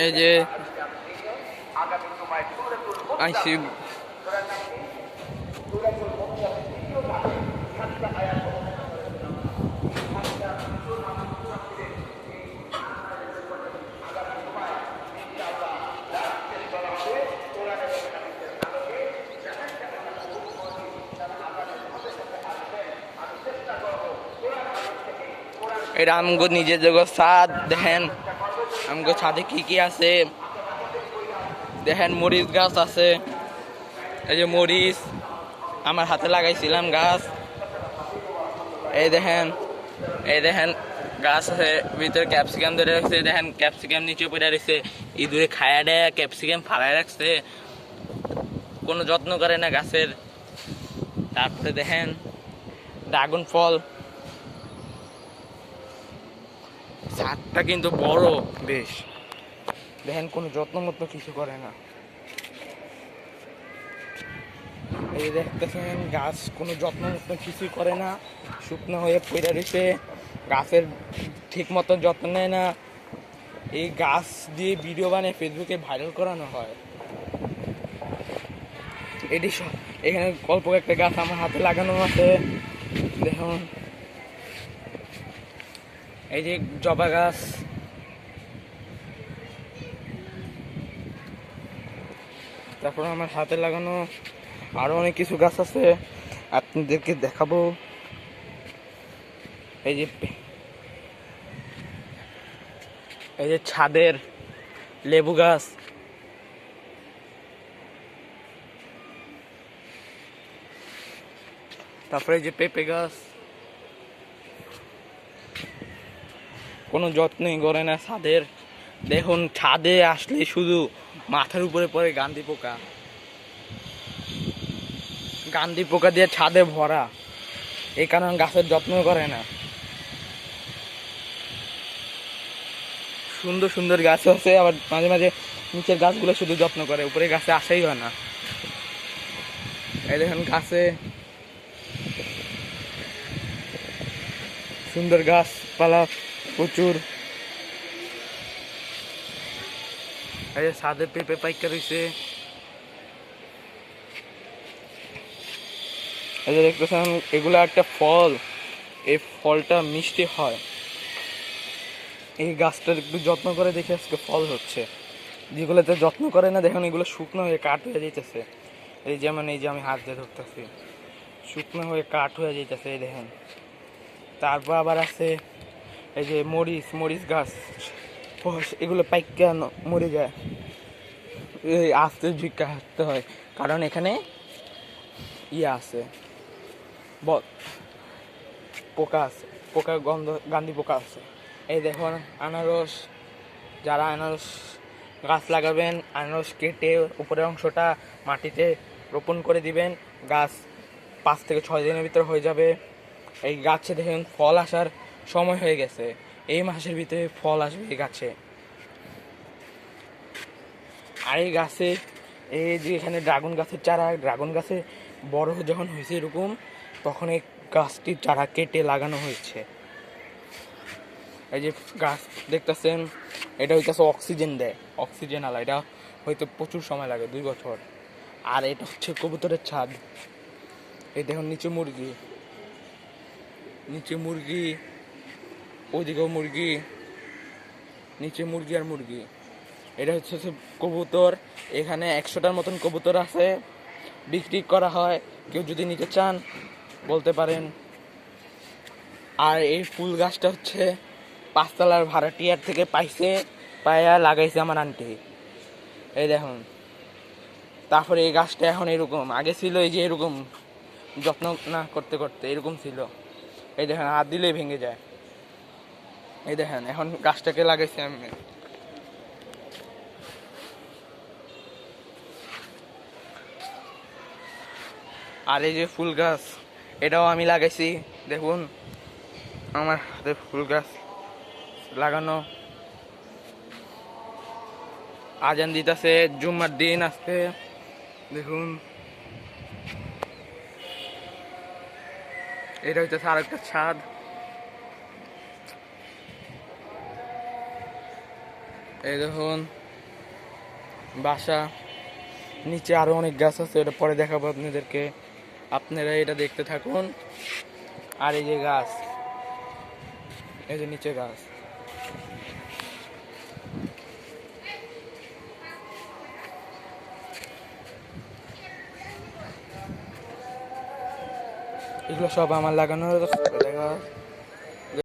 এই যে আইসি এটা আমগো নিজের ছাদ দেখেন, আমগো ছাদে কি কি আছে দেখেন। মরিচ গাছ আছে, এই যে মরিচ আমার হাতে লাগাইছিলাম গাছ। এই দেখেন, এই দেখেন গাছ আছে, ভিতরে ক্যাপসিকাম ধরে রাখছে। দেখেন ক্যাপসিকাম নিচে পড়ে রয়েছে, ইঁদুরে খায়া দেয় ক্যাপসিকাম ফালাই রাখছে, কোনো যত্ন করে না গাছের। তারপরে দেখেন ড্রাগন ফল, ছাদটা কিন্তু বড় বেশ। দেখেন কোনো যত্ন মত্ন কিছু করে না। এই দেখতেছেন গাছ কোনো যত্ন মত্ন কিছুই করে না, শুকনো হয়ে পড়ে রয়েছে, গাছের ঠিক মতো যত্ন নেয় না। এই গাছ দিয়ে ভিডিও বানিয়ে ফেসবুকে ভাইরাল করানো হয়। এটি এখানে অল্প একটা গাছ আমার হাতে লাগানো আছে দেখুন। এই যে জবা গাছ, তারপর আমার হাতে লাগানো আরো অনেক কিছু গাছ আছে, আপনাদেরকে দেখাবো। এই যে ছাদের লেবু গাছ, তারপরে এই যে পেঁপে গাছ, কোনো যত্নই করে না ছাদের। দেখুন ছাদে আসলে শুধু মাথার উপরে পড়ে গান্ধী পোকা, গান্ধী পোকা দিয়ে ছাদে ভরা, এই কারণে গাছের যত্ন করে না। সুন্দর সুন্দর গাছ আছে, আবার মাঝে মাঝে নিচের গাছগুলো শুধু যত্ন করে, উপরে গাছে আসাই হয় না। এই দেখেন গাছে সুন্দর গাছপালা প্রচুর। এই যে ছাদে পেঁপে পাইকা রয়েছে, এই যে দেখতেছেন এগুলো একটা ফল, এই ফলটা মিষ্টি হয়। এই গাছটার একটু যত্ন করে দেখে আজকে ফল হচ্ছে। যেগুলোতে যত্ন করে না দেখুন এগুলো শুকনো হয়ে কাঠ হয়ে যেতেছে। এই যেমন এই যে আমি হাত দিয়ে ধরতেছি, শুকনো হয়ে কাঠ হয়ে যেতেছে, এই দেখেন। তারপর আবার আছে এই যে মরিচ গাছ, এগুলো পাইকা মরে যায়, এই আস্তে ঝুঁকা হাঁটতে হয়, কারণ এখানে ইয়ে আছে, পোকা আছে, গান্ধী পোকা আছে। এই দেখুন আনারস, যারা আনারস গাছ লাগাবেন, আনারস কেটে উপরের অংশটা মাটিতে রোপণ করে দিবেন, গাছ 5 থেকে 6 দিনের ভিতরে হয়ে যাবে। এই গাছে দেখেন ফল আসার সময় হয়ে গেছে, এই মাসের ভিতরে ফল আসবে এই গাছে। আর এই গাছে এই যে এখানে ড্রাগন গাছের চারা, ড্রাগন গাছে বড় যখন হয়েছে এরকম, তখন এই গাছটির চারা কেটে লাগানো হয়েছে। এই যে গাছ দেখতেছেন, এটা হইতেছে অক্সিজেন দেয়, অক্সিজেন আলা, এটা হয়তো প্রচুর সময় লাগে 2 বছর। আর এটা হচ্ছে কবুতরের ছাদ। এই দেখুন নিচে মুরগি, ওইদিকেও মুরগি, নিচে মুরগি আর মুরগি। এটা হচ্ছে কবুতর, এখানে 100টার মতন কবুতর আছে, বিক্রি করা হয়, কেউ যদি নিতে চান বলতে পারেন। আর এই ফুল গাছটা হচ্ছে 5 তলার ভাড়াটিয়ার থেকে পাইয়া লাগাইছে আমার আন্টি, এই দেখুন। তারপরে এই গাছটা এখন এরকম, আগে ছিল এই যে এরকম, যত্ন না করতে করতে এরকম ছিল, এই দেখেন হাত দিলেই ভেঙে যায়। এই দেখেন এখন গাছটাকে লাগাইছি আমি। আর এই যে ফুল গাছ, এটাও আমি লাগাইছি, দেখুন আমার হাতে ফুল গাছ লাগানো। আজান দিতেছে, জুম্মার দিন আজকে, দেখুন। এটা হইতেছে আর একটা ছাদ। এই দেখুন বাসা, নিচে আরো অনেক গাছ আছে, ওটা পরে দেখাবো আপনাদেরকে। আপনারা এটা দেখতে থাকুন। আর এই যে গাছ, এই যে নিচে গাছ, এগুলো সব আমার লাগানো দেখা